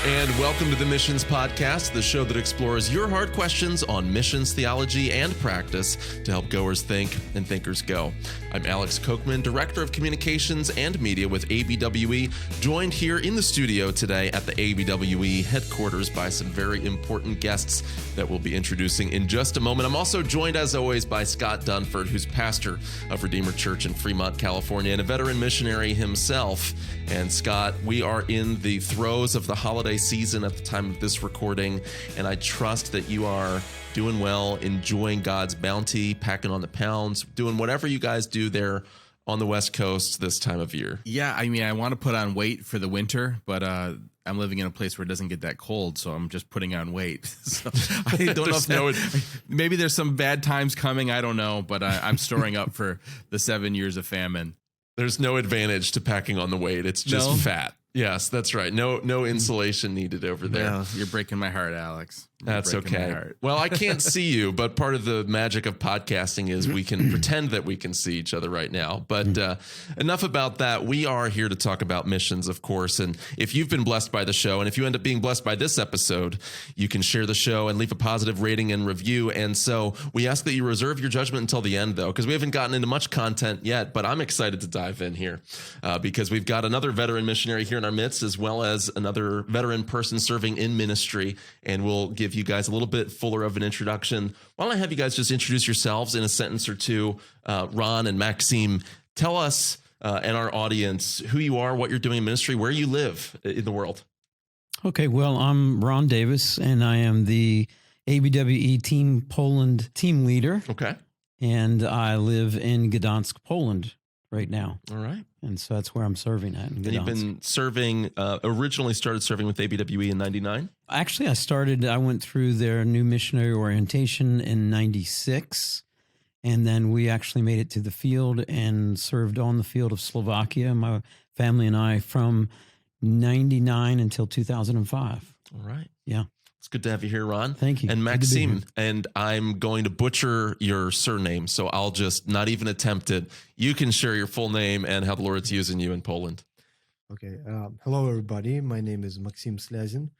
And welcome to the Missions Podcast, the show that explores your hard questions on missions theology and practice to help goers think and thinkers go. I'm Alex Kochman, Director of Communications and Media with ABWE, joined here in the studio today at the ABWE headquarters by some very important guests that we'll be introducing in just a moment. I'm also joined, as always, by Scott Dunford, who's pastor of Redeemer Church in Fremont, California, and a veteran missionary himself. And Scott, we are in the throes of the holiday season at the time of this recording, and I trust that you are doing well, enjoying God's bounty, packing on the pounds, doing whatever you guys do there on the West Coast this time of year. Yeah, I mean, I want to put on weight for the winter, but I'm living in a place where it doesn't get that cold, so I'm just putting on weight. So I don't know if maybe there's some bad times coming, I don't know, but I'm storing up for the 7 years of famine. There's no advantage to packing on the weight. It's just fat. Yes, that's right. No insulation needed over there. Well, you're breaking my heart, Alex. That's okay. Well, I can't see you, but part of the magic of podcasting is we can pretend that we can see each other right now. But enough about that. We are here to talk about missions, of course. And if you've been blessed by the show, and if you end up being blessed by this episode, you can share the show and leave a positive rating and review. And so we ask that you reserve your judgment until the end, though, because we haven't gotten into much content yet. But I'm excited to dive in here because we've got another veteran missionary here in our midst, as well as another veteran person serving in ministry. And we'll give you guys a little bit fuller of an introduction. Why don't I have you guys just introduce yourselves in a sentence or two? Ron and Maksym, tell us and our audience who you are, what you're doing in ministry, where you live in the world. Okay, well, I'm Ron Davis, and I am the ABWE Team Poland team leader. Okay. And I live in Gdansk, Poland right now. All right. And so that's where I'm serving at in Gdansk. And you've been serving, originally started serving with ABWE in 99? Actually, I went through their new missionary orientation in 96, and then we actually made it to the field and served on the field of Slovakia, my family and I, from 99 until 2005. All right. Yeah. It's good to have you here, Ron. Thank you. And Maksym, and I'm going to butcher your surname, so I'll just not even attempt it. You can share your full name and how the Lord's using you in Poland. Okay. Hello, everybody. My name is Maksym Sliazin.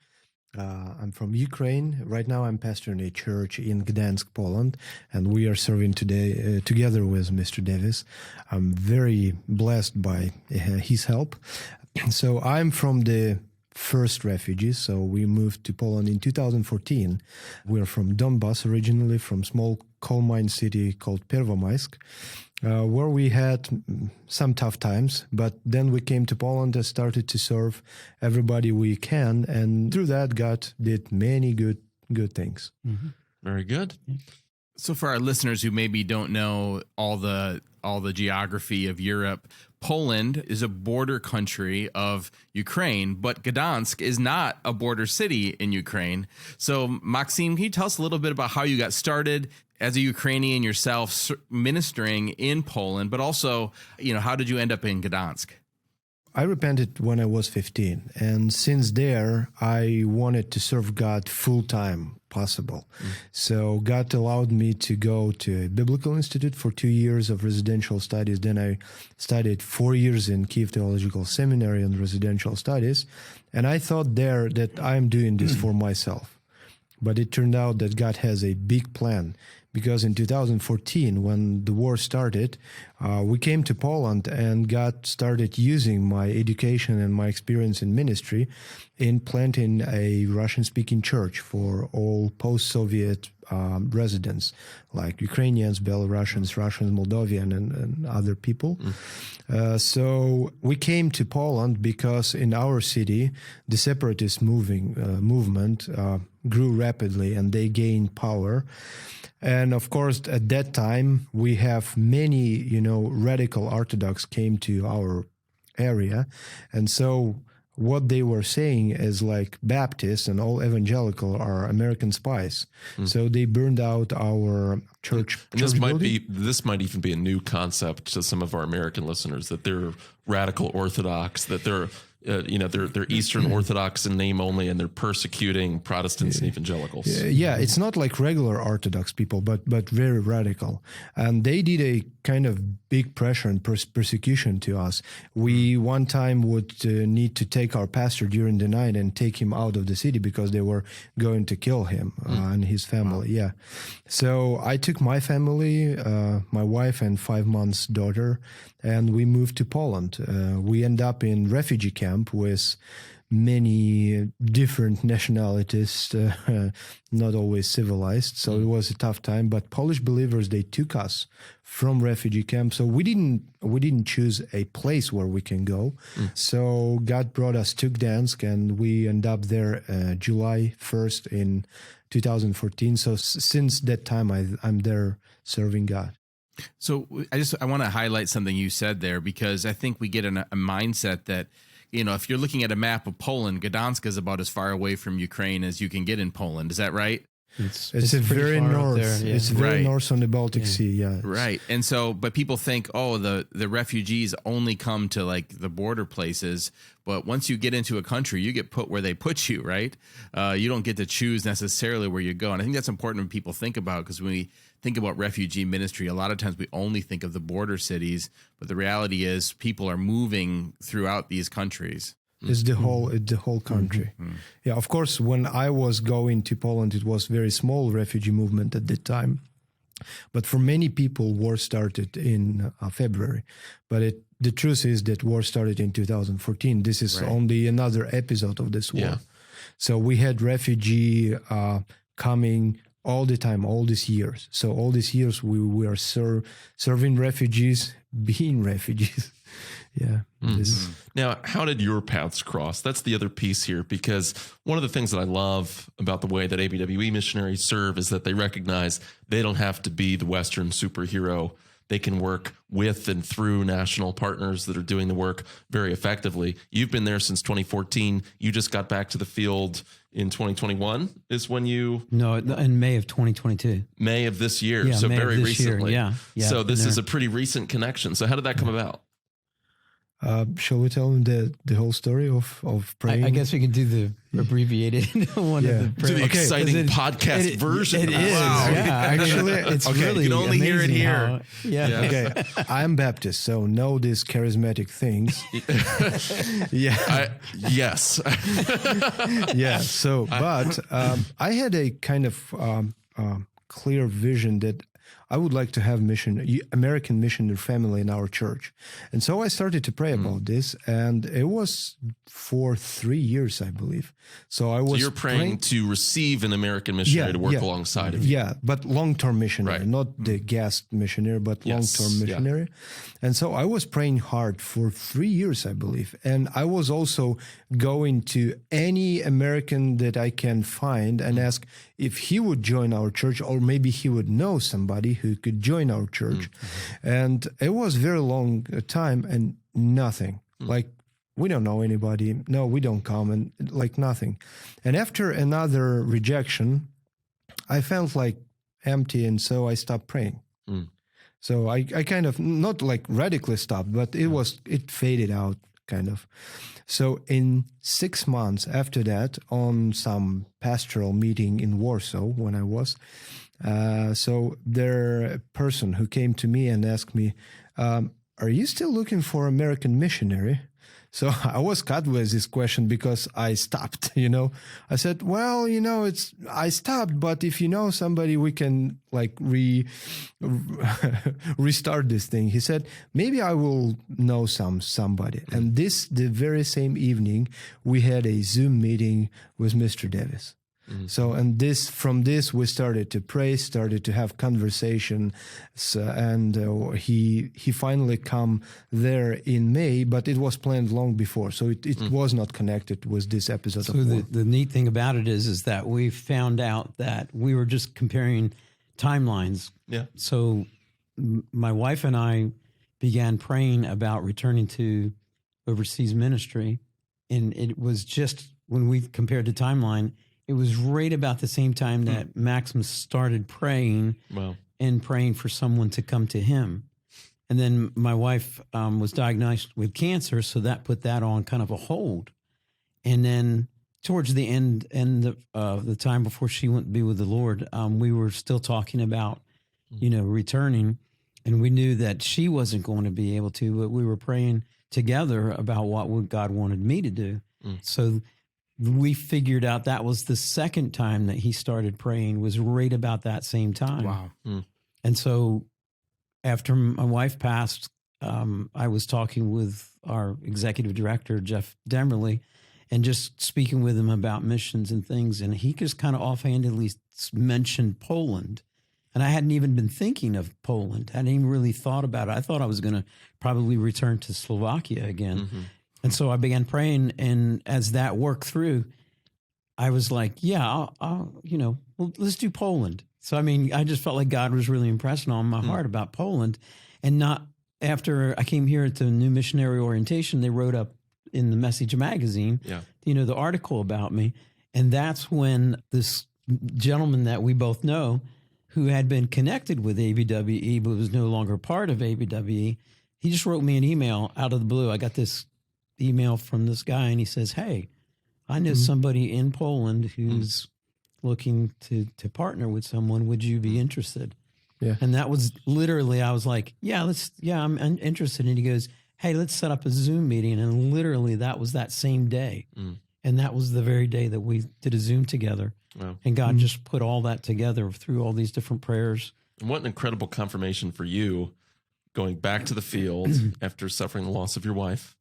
I'm from Ukraine. Right now, I'm pastor in a church in Gdansk, Poland, and we are serving today together with Mr. Davis. I'm very blessed by his help. So I'm from the first refugees. So we moved to Poland in 2014. We're from Donbas, originally from small coal mine city called Pervomaisk, where we had some tough times. But then we came to Poland and started to serve everybody we can. And through that, God did many good things. Mm-hmm. Very good. So for our listeners who maybe don't know all the geography of Europe, Poland is a border country of Ukraine, but Gdansk is not a border city in Ukraine. So Maksym, can you tell us a little bit about how you got started as a Ukrainian yourself ministering in Poland, but also, how did you end up in Gdansk? I repented when I was 15, and since there, I wanted to serve God full-time possible. So God allowed me to go to a biblical institute for 2 years of residential studies. Then I studied 4 years in Kiev Theological Seminary on residential studies, and I thought there that I'm doing this for myself. But it turned out that God has a big plan, because in 2014, when the war started, we came to Poland, and God started using my education and my experience in ministry in planting a Russian-speaking church for all post-Soviet residents, like Ukrainians, Belarusians, Russians, Moldovan, and other people. So we came to Poland because in our city, the separatist movement grew rapidly, and they gained power. And of course, at that time, we have many, radical Orthodox came to our area. And so what they were saying is like Baptists and all evangelical are American spies. So they burned out our church. And this might even be a new concept to some of our American listeners, that they're radical Orthodox, that they're they're Eastern Orthodox in name only, and they're persecuting Protestants and evangelicals. Yeah, it's not like regular Orthodox people, but very radical. And they did a kind of big pressure and persecution to us. We one time would need to take our pastor during the night and take him out of the city because they were going to kill him and his family. Yeah. So I took my family, my wife and 5 months daughter, and we moved to Poland. We end up in refugee camp with many different nationalities, not always civilized. So it was a tough time. But Polish believers, they took us from refugee camp. So we didn't choose a place where we can go. So God brought us to Gdansk, and we end up there July 1st in 2014. So since that time, I'm there serving God. So I want to highlight something you said there, because I think we get in a mindset that, if you're looking at a map of Poland, Gdansk is about as far away from Ukraine as you can get in Poland. Is that right? It's very north. There, yeah. It's very north on the Baltic Sea. Yeah. Right. And so, but people think, the refugees only come to like the border places. But once you get into a country, you get put where they put you, right? You don't get to choose necessarily where you go. And I think that's important when people think about, because when we think about refugee ministry, a lot of times we only think of the border cities, but the reality is people are moving throughout these countries. It's the whole country. Yeah, of course, when I was going to Poland, it was very small refugee movement at that time. But for many people, war started in February. But the truth is that war started in 2014. This is only another episode of this war. Yeah. So we had refugee coming all the time, all these years. So all these years we are serving refugees, being refugees. Yeah. Now, how did your paths cross? That's the other piece here, because one of the things that I love about the way that ABWE missionaries serve is that they recognize they don't have to be the Western superhero. They can work with and through national partners that are doing the work very effectively. You've been there since 2014. You just got back to the field in 2021 is when you... No, in May of 2022. May of this year. So May very recently. Yeah. So this is a pretty recent connection. So how did that come about? Shall we tell them the whole story of praying? I guess we can do the abbreviated one. Do the exciting podcast version. It is. Wow. Yeah, actually, it's You really can only hear it here. Okay, I'm Baptist, so know these charismatic things. Yes. Yeah. So, but I had a kind of clear vision that I would like to have American missionary family in our church. And so I started to pray about this, and it was for 3 years, I believe. So you're praying to receive an American missionary to work alongside of you. Yeah, but long-term missionary, not the guest missionary, but long-term missionary. Yeah. And so I was praying hard for 3 years, I believe. And I was also going to any American that I can find and ask if he would join our church, or maybe he would know somebody who could join our church. And it was very long time and nothing. Like, we don't know anybody. No, we don't come, and like nothing. And after another rejection, I felt like empty, and so I stopped praying. So I kind of, not like radically stopped, but it faded out kind of. So in 6 months after that, on some pastoral meeting in Warsaw when I was, so there a person who came to me and asked me, are you still looking for American missionary? So I was cut with this question because I stopped, I said, well, I stopped, but if you know somebody, we can like restart this thing. He said, maybe I will know somebody. And the very same evening, we had a Zoom meeting with Mr. Davis. So, and from this, we started to pray, started to have conversation, and he finally come there in May, but it was planned long before, so it was not connected with this episode. So the neat thing about it is that we found out that we were just comparing timelines. Yeah. So my wife and I began praying about returning to overseas ministry, and it was just when we compared the timeline, it was right about the same time that Maksym started praying and praying for someone to come to him. And then my wife was diagnosed with cancer, so that put that on kind of a hold. And then towards the end of the time before she went to be with the Lord, we were still talking about, returning. And we knew that she wasn't going to be able to, but we were praying together about what God wanted me to do. So we figured out that was the second time that he started praying, was right about that same time. Wow. And so after my wife passed, I was talking with our executive director, Jeff Demerly, and just speaking with him about missions and things. And he just kind of offhandedly mentioned Poland. And I hadn't even been thinking of Poland. I hadn't even really thought about it. I thought I was going to probably return to Slovakia again. Mm-hmm. And so I began praying. And as that worked through, I was like, yeah, well, let's do Poland. So, I just felt like God was really impressing on my heart about Poland. And not after I came here at the New Missionary Orientation, they wrote up in the Message magazine, the article about me. And that's when this gentleman that we both know, who had been connected with ABWE but was no longer part of ABWE, he just wrote me an email out of the blue. I got this email from this guy, and he says, hey, I know somebody in Poland who's looking to partner with someone. Would you be interested? Yeah. And that was literally, I was like, I'm interested. And he goes, hey, let's set up a Zoom meeting. And literally that was that same day. And that was the very day that we did a Zoom together. Wow. And God just put all that together through all these different prayers. And what an incredible confirmation for you, going back to the field after suffering the loss of your wife,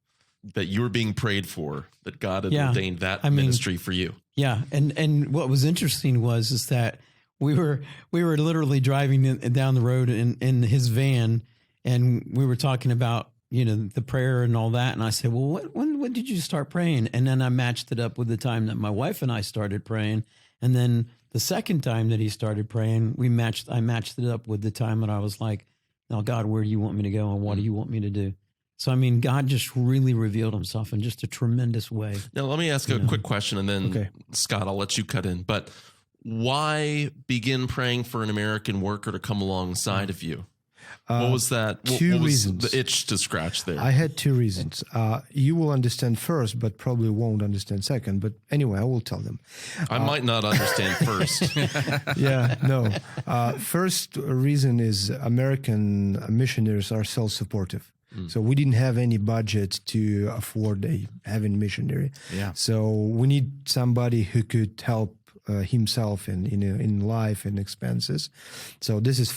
that you were being prayed for, that God had ordained that ministry for you. Yeah. And what was interesting is that we were literally driving down the road in his van, and we were talking about, the prayer and all that. And I said, well, when did you start praying? And then I matched it up with the time that my wife and I started praying. And then the second time that he started praying, I matched it up with the time that I was like, now, God, where do you want me to go? And what do you want me to do? So, God just really revealed himself in just a tremendous way. Now, let me ask a quick question, and then, Scott, I'll let you cut in. But why begin praying for an American worker to come alongside of you? What was that? Two reasons. The itch to scratch there? I had two reasons. You will understand first, but probably won't understand second. But anyway, I will tell them. I might not understand first. First reason is American missionaries are self-supportive. So we didn't have any budget to afford having missionary. Yeah. So we need somebody who could help himself in life and expenses. So this is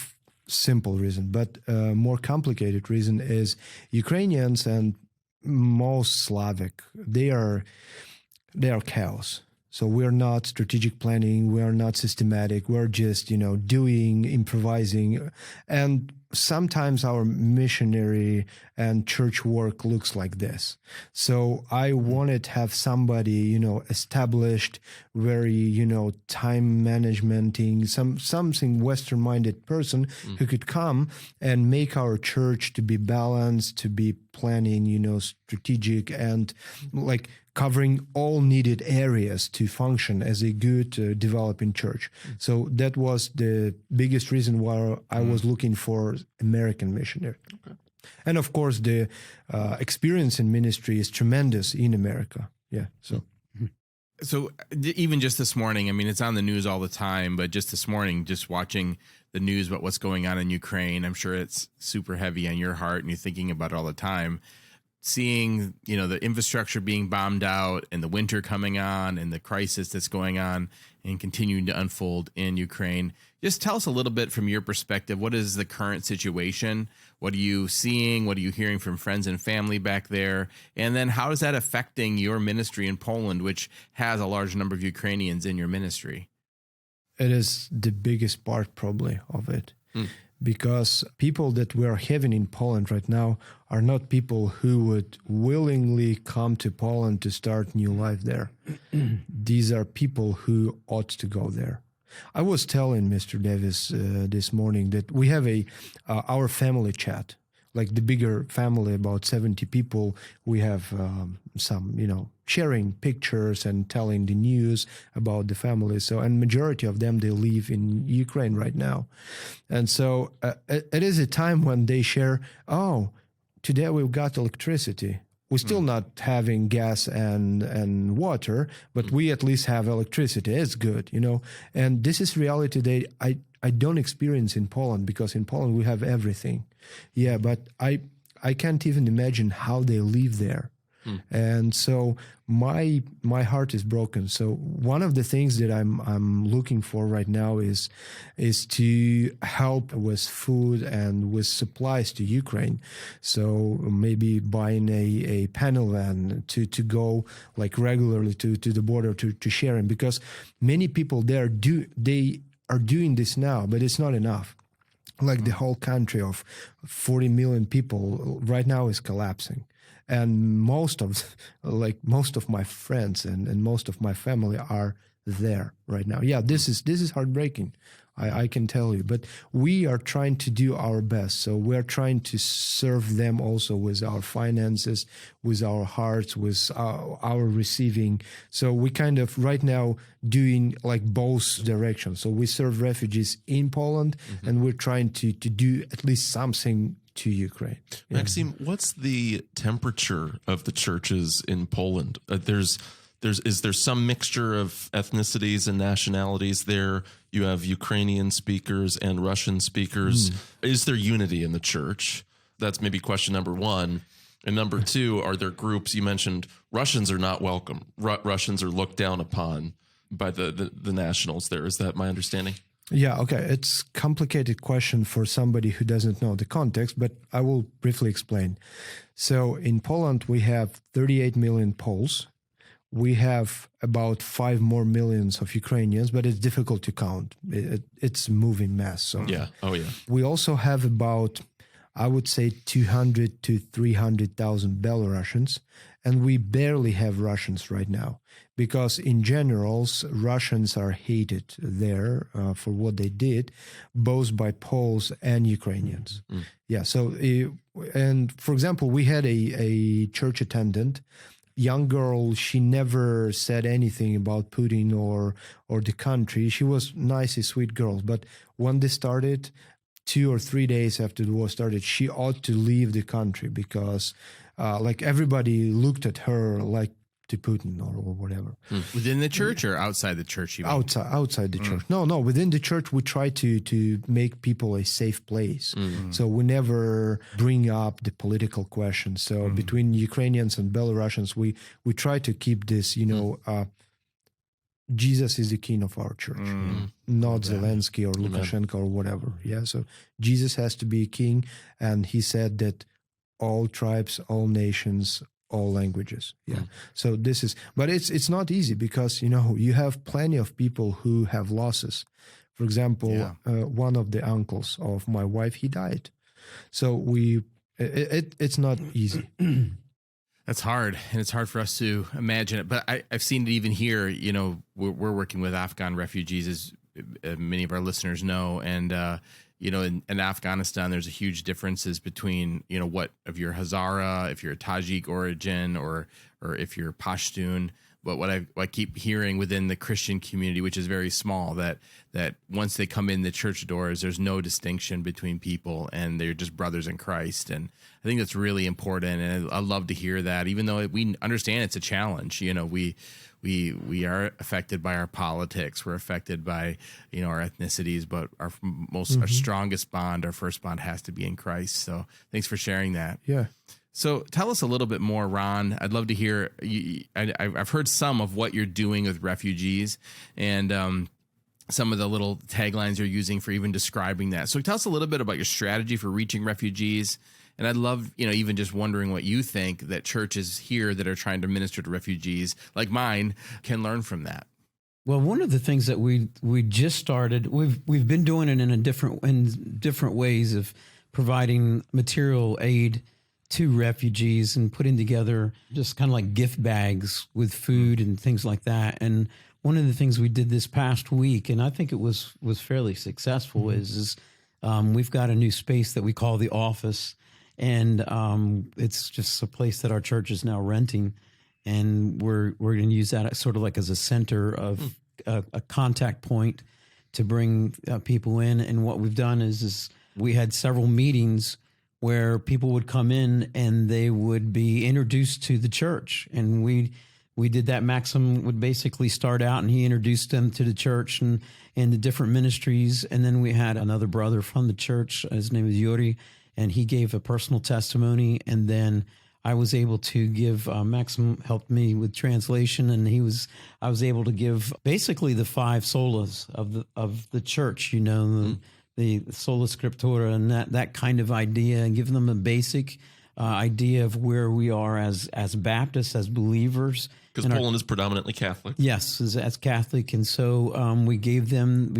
simple reason, but more complicated reason is Ukrainians and most Slavic, they are chaos. So we're not strategic planning, we are not systematic, we're just, doing, improvising. And sometimes our missionary and church work looks like this. So I wanted to have somebody, established, very, time managementing, something Western-minded person who could come and make our church to be balanced, to be planning, strategic, and like covering all needed areas to function as a good developing church. So that was the biggest reason why I was looking for American missionary. Okay. And of course, the experience in ministry is tremendous in America. Yeah. So even just this morning, it's on the news all the time, but just this morning, just watching the news about what's going on in Ukraine, I'm sure it's super heavy on your heart and you're thinking about it all the time. Seeing, the infrastructure being bombed out and the winter coming on and the crisis that's going on and continuing to unfold in Ukraine. Just tell us a little bit from your perspective. What is the current situation? What are you seeing? What are you hearing from friends and family back there? And then how is that affecting your ministry in Poland, which has a large number of Ukrainians in your ministry? It is the biggest part probably of it. Because people that we're having in Poland right now are not people who would willingly come to Poland to start new life there. These are people who ought to go there. I was telling Mr. Davis this morning that we have our family chat. like the bigger family, about 70 people, we have some, sharing pictures and telling the news about the family. So, and majority of them, they live in Ukraine right now. And so it is a time when they share, oh, today we've got electricity. We're still not having gas and water, but we at least have electricity. It's good, And this is reality that I don't experience in Poland, because in Poland we have everything. Yeah, but I can't even imagine how they live there. And so my heart is broken. So one of the things that I'm looking for right now is to help with food and with supplies to Ukraine. So maybe buying a panel van to go like regularly to the border to share it, because many people there they are doing this now, but it's not enough. Like the whole country of 40 million people right now is collapsing. And most of my friends and most of my family are there right now. Yeah, this is heartbreaking. I can tell you, but we are trying to do our best. So we're trying to serve them also with our finances, with our hearts, with our receiving. So we kind of right now doing like both directions. So we serve refugees in Poland, and we're trying to do at least something to Ukraine. Yeah. Maksym, what's the temperature of the churches in Poland? Is there some mixture of ethnicities and nationalities there? You have Ukrainian speakers and Russian speakers. Is there unity in the church? That's maybe question number one. And number two, are there groups? You mentioned Russians are not welcome. Russians are looked down upon by the nationals there. Is that my understanding? Yeah, okay. It's a complicated question for somebody who doesn't know the context, but I will briefly explain. So in Poland, we have 38 million Poles. We have about 5 more millions of Ukrainians, but it's difficult to count. It's a moving mass. So yeah. Oh, yeah. We also have about, I would say, 200 to 300,000 Belarusians, and we barely have Russians right now, because in general, Russians are hated there for what they did, both by Poles and Ukrainians. Yeah. So, and for example, we had a church attendant, young girl. She never said anything about Putin or the country. She was nice, a sweet girl. But when they started, 2 or 3 days after the war started, she ought to leave the country, because like everybody looked at her like to Putin or whatever. Within the church or outside the church? You mean? Outside the church. No, within the church, we try to make people a safe place. So we never bring up the political questions. So between Ukrainians and Belarusians, we try to keep this, Jesus is the king of our church, not Zelensky or Lukashenko or whatever. Yeah. So Jesus has to be king. And he said that all tribes, all nations, all languages. Yeah. So this is, but it's not easy, because, you have plenty of people who have losses. For example, one of the uncles of my wife, he died. So it's not easy. That's hard, and it's hard for us to imagine it. But I've seen it even here. We're working with Afghan refugees, as many of our listeners know, and in Afghanistan, there's a huge differences between what if you're Hazara, if you're a Tajik origin, or if you're Pashtun. But what I keep hearing within the Christian community, which is very small, that once they come in the church doors, there's no distinction between people, and they're just brothers in Christ. And I think that's really important, and I love to hear that, even though we understand it's a challenge. We are affected by our politics, we're affected by our ethnicities, but our strongest bond, our first bond, has to be in Christ. So thanks for sharing that. Yeah. So tell us a little bit more, Ron. I'd love to hear. I've heard some of what you're doing with refugees, and some of the little taglines you're using for even describing that. So tell us a little bit about your strategy for reaching refugees. And I'd love, even just wondering what you think that churches here that are trying to minister to refugees like mine can learn from that. Well, one of the things that we just started, we've been doing it in different ways of providing material aid to refugees and putting together just kind of like gift bags with food and things like that. And one of the things we did this past week, and I think it was fairly successful, is we've got a new space that we call the office. And it's just a place that our church is now renting. And we're going to use that sort of like as a center of a contact point to bring people in. And what we've done is we had several meetings where people would come in and they would be introduced to the church. And we did that. Maksym would basically start out and he introduced them to the church and the different ministries. And then we had another brother from the church. His name is Yuri, and he gave a personal testimony. And then I was able to give, Maksym helped me with translation, and I was able to give basically the 5 solas of the church, the sola scriptura and that kind of idea, and give them a basic idea of where we are as Baptists, as believers. Because Poland is predominantly Catholic. Yes, as Catholic, and so we gave them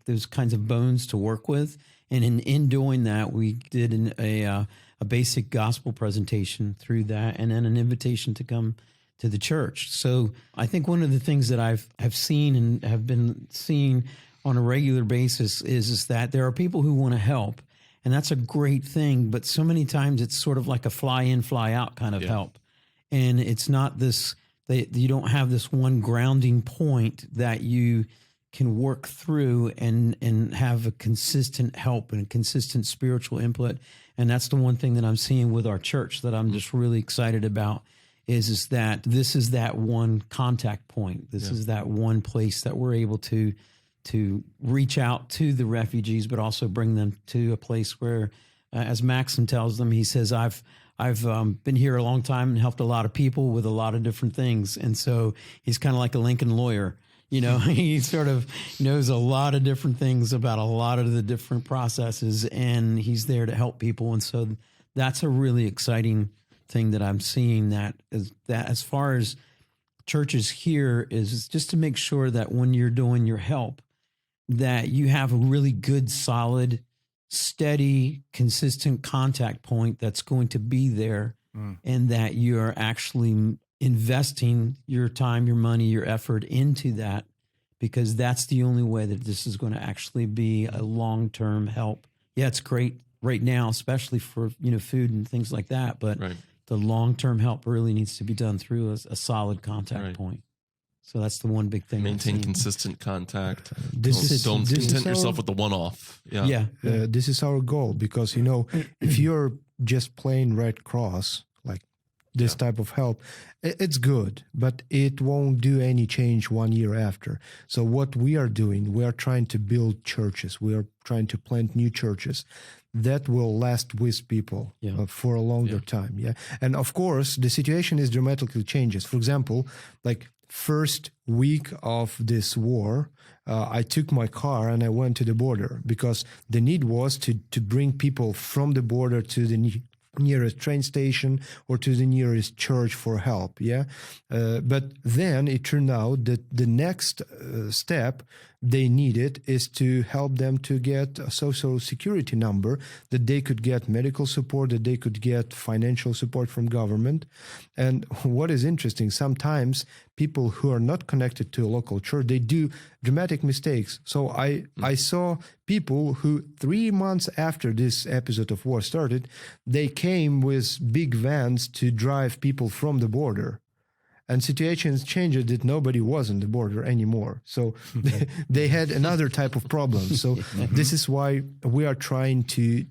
those kinds of bones to work with, and in doing that, we did a basic gospel presentation through that, and then an invitation to come to the church. So I think one of the things that I've seen and have been seeing on a regular basis is that there are people who want to help, and that's a great thing. But so many times it's sort of like a fly in, fly out kind of help, and it's not this. You don't have this one grounding point that you can work through and have a consistent help and a consistent spiritual input. And that's the one thing that I'm seeing with our church that I'm just really excited about is that this is that one contact point. This is that one place that we're able to reach out to the refugees, but also bring them to a place where, as Maksym tells them, he says, I've been here a long time and helped a lot of people with a lot of different things. And so he's kind of like a Lincoln lawyer. He sort of knows a lot of different things about a lot of the different processes, and he's there to help people. And so that's a really exciting thing that I'm seeing, that as far as churches here is just to make sure that when you're doing your help, that you have a really good, solid, steady, consistent contact point that's going to be there, and that you're actually investing your time, your money, your effort into that, because that's the only way that this is going to actually be a long-term help. Yeah, it's great right now, especially for, food and things like that, but the long-term help really needs to be done through a solid contact point. So that's the one big thing. Maintain consistent contact. Don't content yourself with the one-off. Yeah. This is our goal, because, if you're just plain Red Cross, like this type of help, it's good, but it won't do any change 1 year after. So what we are doing, we are trying to build churches. We are trying to plant new churches that will last with people for a longer time. Yeah. And of course, the situation is dramatically changes. For example, like first week of this war, I took my car and I went to the border, because the need was to bring people from the border to the nearest train station or to the nearest church for help. But then it turned out that the next step they needed is to help them to get a social security number, that they could get medical support, that they could get financial support from government. And what is interesting, sometimes people who are not connected to a local church, they do dramatic mistakes. So I saw people who 3 months after this episode of war started, they came with big vans to drive people from the border. And situations changed that nobody was on the border anymore. So they had another type of problem. So this is why we are trying to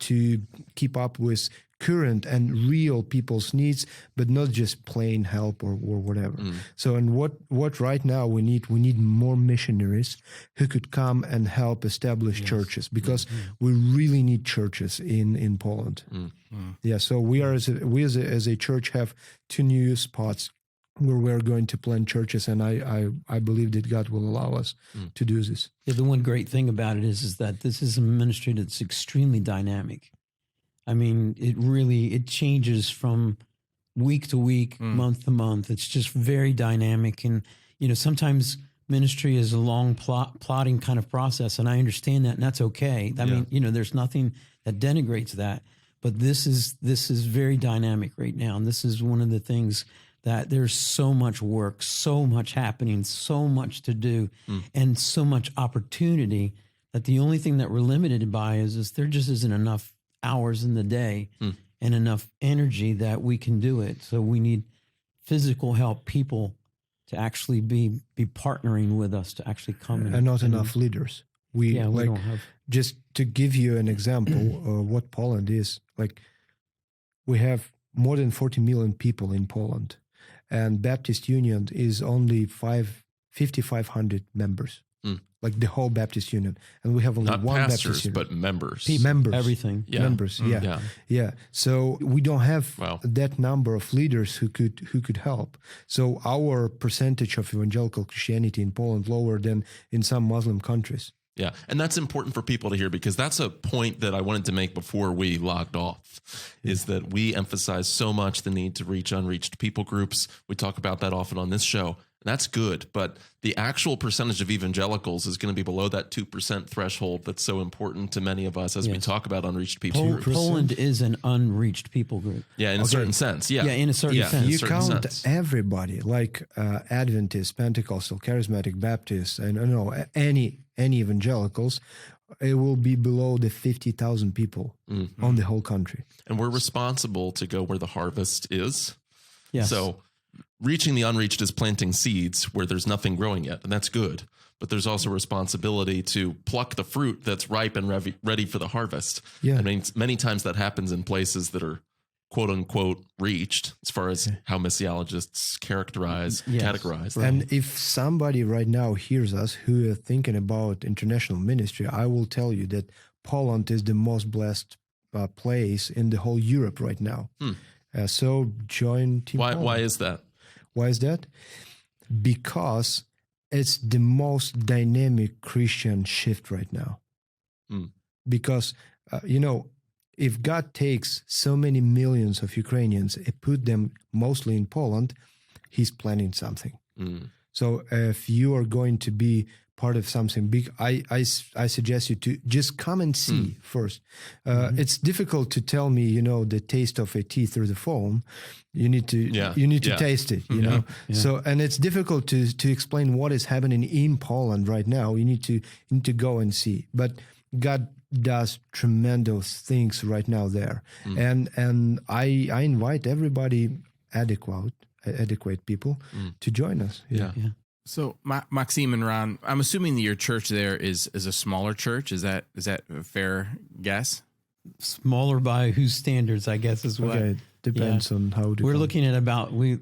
keep up with current and real people's needs, but not just plain help or whatever. So, and what right now we need more missionaries who could come and help establish churches, because we really need churches in Poland. Yeah. So we as a church have 2 new spots where we're going to plant churches, and I believe that God will allow us to do this. Yeah, the one great thing about it is that this is a ministry that's extremely dynamic. I mean, it changes from week to week, month to month. It's just very dynamic, and sometimes ministry is a long plotting kind of process, and I understand that, and that's okay. I mean, there's nothing that denigrates that, but this is very dynamic right now, and this is one of the things that there's so much work, so much happening, so much to do, and so much opportunity that the only thing that we're limited by is there just isn't enough hours in the day. and enough energy that we can do it. So we need physical help, people to actually be partnering with us to actually come in. And not enough leaders. We don't have. Just to give you an example of what Poland is, like we have more than 40 million people in Poland, and Baptist Union is only 5,500 members, like the whole Baptist Union, and we have only Not one pastors, Baptist Union. but members. People, members, everything. Yeah. members, yeah. So we don't have that number of leaders who could help. So our percentage of evangelical Christianity in Poland lower than in some Muslim countries. Yeah, and that's important for people to hear because that's a point that I wanted to make before we logged off, is that we emphasize so much the need to reach unreached people groups. We talk about that often on this show. That's good, but the actual percentage of evangelicals is going to be below that 2% threshold that's so important to many of us as we talk about unreached people groups. Poland is an unreached people group. Yeah, in a certain sense. Yeah, in a certain sense. You count everybody, like Adventists, Pentecostal, Charismatic Baptists, and any evangelicals, it will be below the 50,000 people on the whole country. And we're responsible to go where the harvest is. Yes. So reaching the unreached is planting seeds where there's nothing growing yet, and that's good. But there's also a responsibility to pluck the fruit that's ripe and ready for the harvest. Yeah. I mean, many times that happens in places that are quote unquote reached as far as how missiologists categorize. Right. And if somebody right now hears us who are thinking about international ministry, I will tell you that Poland is the most blessed place in the whole Europe right now. So join Team Poland. Why is that? Why is that? Because it's the most dynamic Christian shift right now. Because, if God takes so many millions of Ukrainians and put them mostly in Poland, he's planning something. So if you are going to be part of something big, I suggest you to just come and see first. It's difficult to tell me, the taste of a tea through the phone. You need to taste it, know. Yeah. So, and it's difficult to explain what is happening in Poland right now. You need to go and see. But God does tremendous things right now there, and I invite everybody, adequate people, to join us. Yeah. So, Maksym and Ron, I'm assuming that your church there is a smaller church. Is that a fair guess? Smaller by whose standards, I guess, is what. Okay, depends on how. We're looking at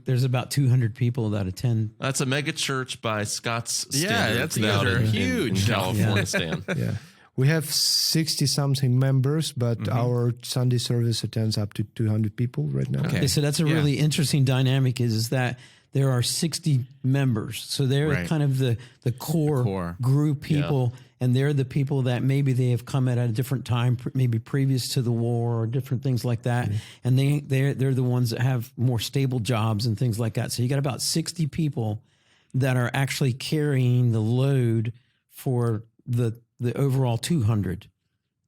there's about 200 people that attend. That's a mega church by Scott's standards. Yeah, that's huge. In California, Stan. Yeah. We have 60-something members, but our Sunday service attends up to 200 people right now. Okay, so that's a really interesting dynamic is that there are 60 members. So they're kind of the core group people, and they're the people that maybe they have come at a different time, maybe previous to the war or different things like that. And they're the ones that have more stable jobs and things like that. So you got about 60 people that are actually carrying the load for the overall 200.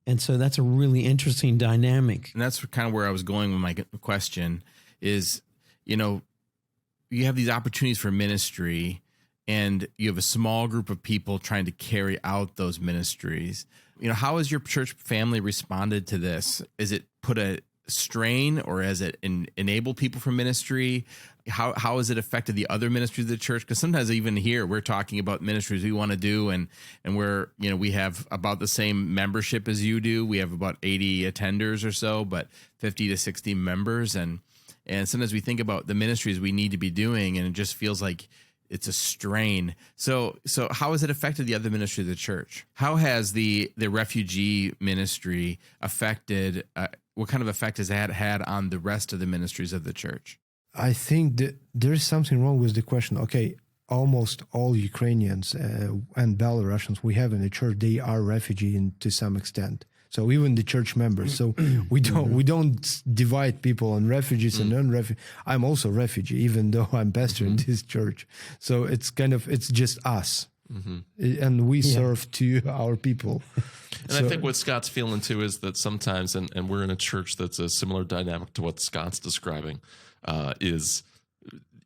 And so that's a really interesting dynamic. And that's kind of where I was going with my question is, you have these opportunities for ministry and you have a small group of people trying to carry out those ministries. How has your church family responded to this? Is it put a strain or has it enabled people for ministry? How has it affected the other ministries of the church? Because sometimes even here we're talking about ministries we want to do, and we're we have about the same membership as you do. We have about 80 attenders or so, but 50 to 60 members, and sometimes we think about the ministries we need to be doing, and it just feels like it's a strain. So how has it affected the other ministry of the church? How has the refugee ministry affected? What kind of effect has that had on the rest of the ministries of the church? I think that there's something wrong with the question. Okay, almost all Ukrainians and Belarusians we have in the church, they are refugees to some extent. So even the church members. So we don't divide people on refugees and non-refugees. I'm also a refugee, even though I'm pastor in this church. So it's just us. And we serve to our people. And I think what Scott's feeling too is that sometimes, and we're in a church that's a similar dynamic to what Scott's describing, is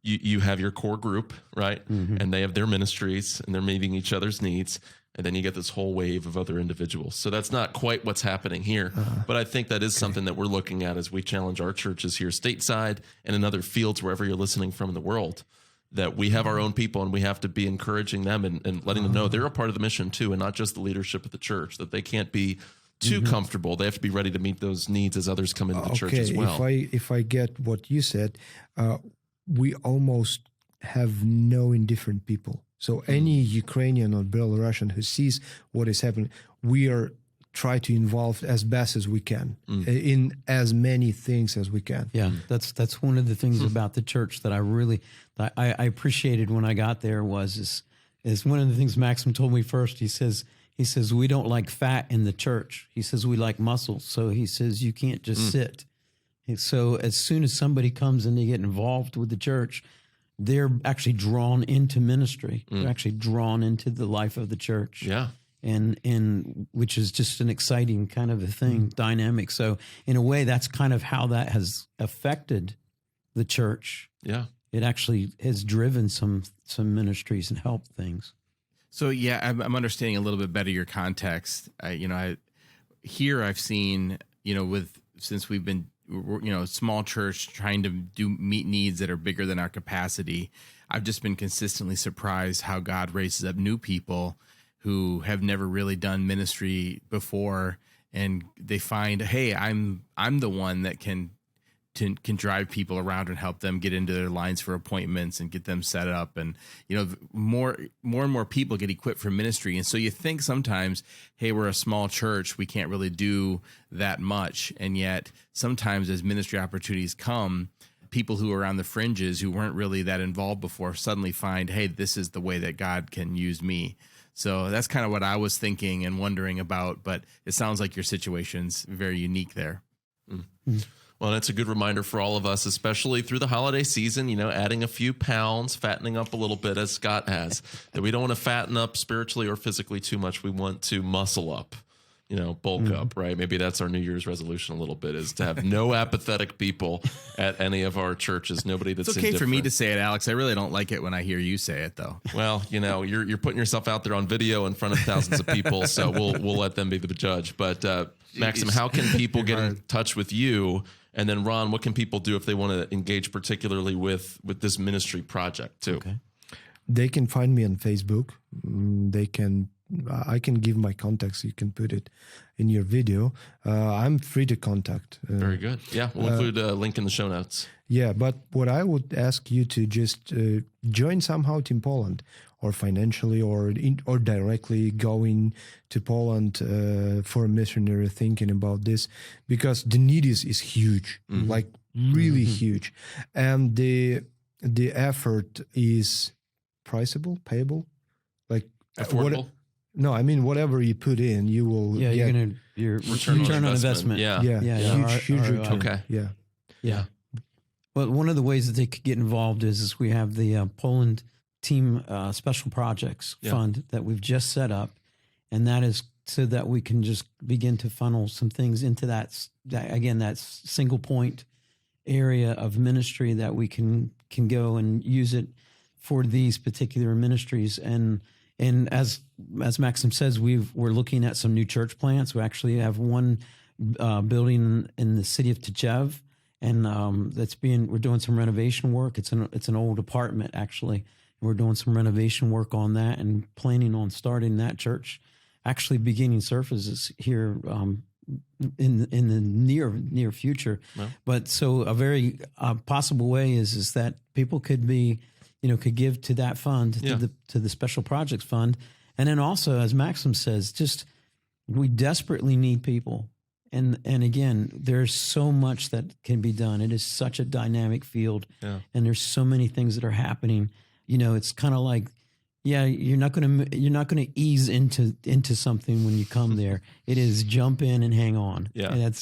you have your core group, right? And they have their ministries and they're meeting each other's needs. and then you get this whole wave of other individuals. So that's not quite what's happening here. But I think that is something that we're looking at as we challenge our churches here stateside and in other fields, wherever you're listening from in the world, that we have our own people and we have to be encouraging them and letting them know they're a part of the mission too, and not just the leadership of the church, that they can't be too comfortable. They have to be ready to meet those needs as others come into the church as well. If I get what you said, we almost have no indifferent people. So any Ukrainian or Belarusian who sees what is happening, we are try to involve as best as we can in as many things as we can. Yeah, that's one of the things about the church that I appreciated when I got there is one of the things Maksym told me first. He says we don't like fat in the church. He says we like muscle. So he says you can't just sit. And so as soon as somebody comes and they get involved with the church, they're actually drawn into ministry. They're actually drawn into the life of the church. Yeah. And which is just an exciting kind of a thing, dynamic. So in a way, that's kind of how that has affected the church. Yeah. It actually has driven some ministries and helped things. So yeah, I'm understanding a little bit better your context. I've seen, since we've been, small church trying to meet needs that are bigger than our capacity, I've just been consistently surprised how God raises up new people who have never really done ministry before, and they find, hey, I'm the one that can drive people around and help them get into their lines for appointments and get them set up. And, more and more people get equipped for ministry. And so you think sometimes, hey, we're a small church, we can't really do that much. And yet sometimes as ministry opportunities come, people who are on the fringes who weren't really that involved before suddenly find, hey, this is the way that God can use me. So that's kind of what I was thinking and wondering about, but it sounds like your situation's very unique there. Well, that's a good reminder for all of us, especially through the holiday season, adding a few pounds, fattening up a little bit as Scott has, that we don't want to fatten up spiritually or physically too much. We want to muscle up, bulk up, right? Maybe that's our New Year's resolution a little bit, is to have no apathetic people at any of our churches. Nobody that's It's okay indifferent. for me to say it, Alex. I really don't like it when I hear you say it, though. Well, you're putting yourself out there on video in front of thousands of people, so we'll let them be the judge. But Maksym, how can people get in touch with you? And then Ron, what can people do if they want to engage particularly with this ministry project too? Okay. They can find me on Facebook. I can give my contacts. You can put it in your video. I'm free to contact. Very good. Yeah, we'll include a link in the show notes. Yeah, but what I would ask you to just join somehow Team Poland, or financially, or directly going to Poland for a missionary, thinking about this, because the need is huge, like really huge, and the effort is priceable, payable, like Affordable. No, I mean whatever you put in, you will. Yeah, get your return on investment. Yeah. huge ROI. return. Okay. Yeah. Well, one of the ways that they could get involved is we have the Poland Team Special Projects Fund that we've just set up, and that is so that we can just begin to funnel some things into that single point area of ministry that we can go and use it for these particular ministries. And as Maksym says, we're looking at some new church plants. We actually have one building in the city of Tczew, and we're doing some renovation work. It's an old apartment actually. We're doing some renovation work on that and planning on starting that church, actually beginning services here in the near future. Wow. But so a very possible way is that people could could give to that fund, to the Special Projects Fund. And then also, as Maksym says, we desperately need people. And again, there's so much that can be done. It is such a dynamic field, and there's so many things that are happening. It's kind of like, you're not going to ease into something when you come there. It is jump in and hang on. Yeah, and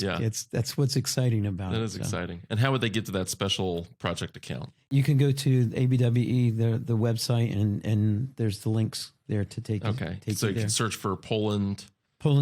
that's what's exciting about it. That is exciting. And how would they get to that special project account? You can go to ABWE, the website, and there's the links there to take. Okay, take so you there. can search for Poland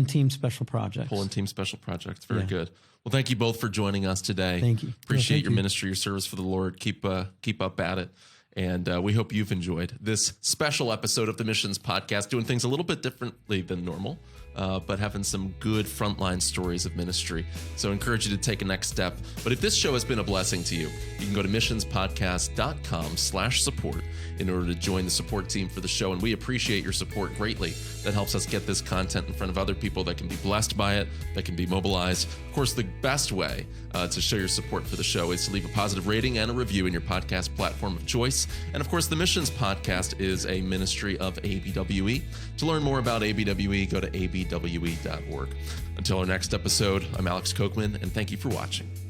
Team Special Projects. Poland Team Special Projects. Very good. Well, thank you both for joining us today. Thank you. Appreciate Thank your you. ministry, your service for the Lord. Keep up at it. And we hope you've enjoyed this special episode of the Missions Podcast, doing things a little bit differently than normal, but having some good frontline stories of ministry. So I encourage you to take a next step. But if this show has been a blessing to you, you can go to missionspodcast.com/support in order to join the support team for the show. And we appreciate your support greatly. That helps us get this content in front of other people that can be blessed by it, that can be mobilized. Of course, the best way to show your support for the show is to leave a positive rating and a review in your podcast platform of choice. And of course, the Missions Podcast is a ministry of ABWE. To learn more about ABWE, go to abwe.org. Until our next episode, I'm Alex Kochman, and thank you for watching.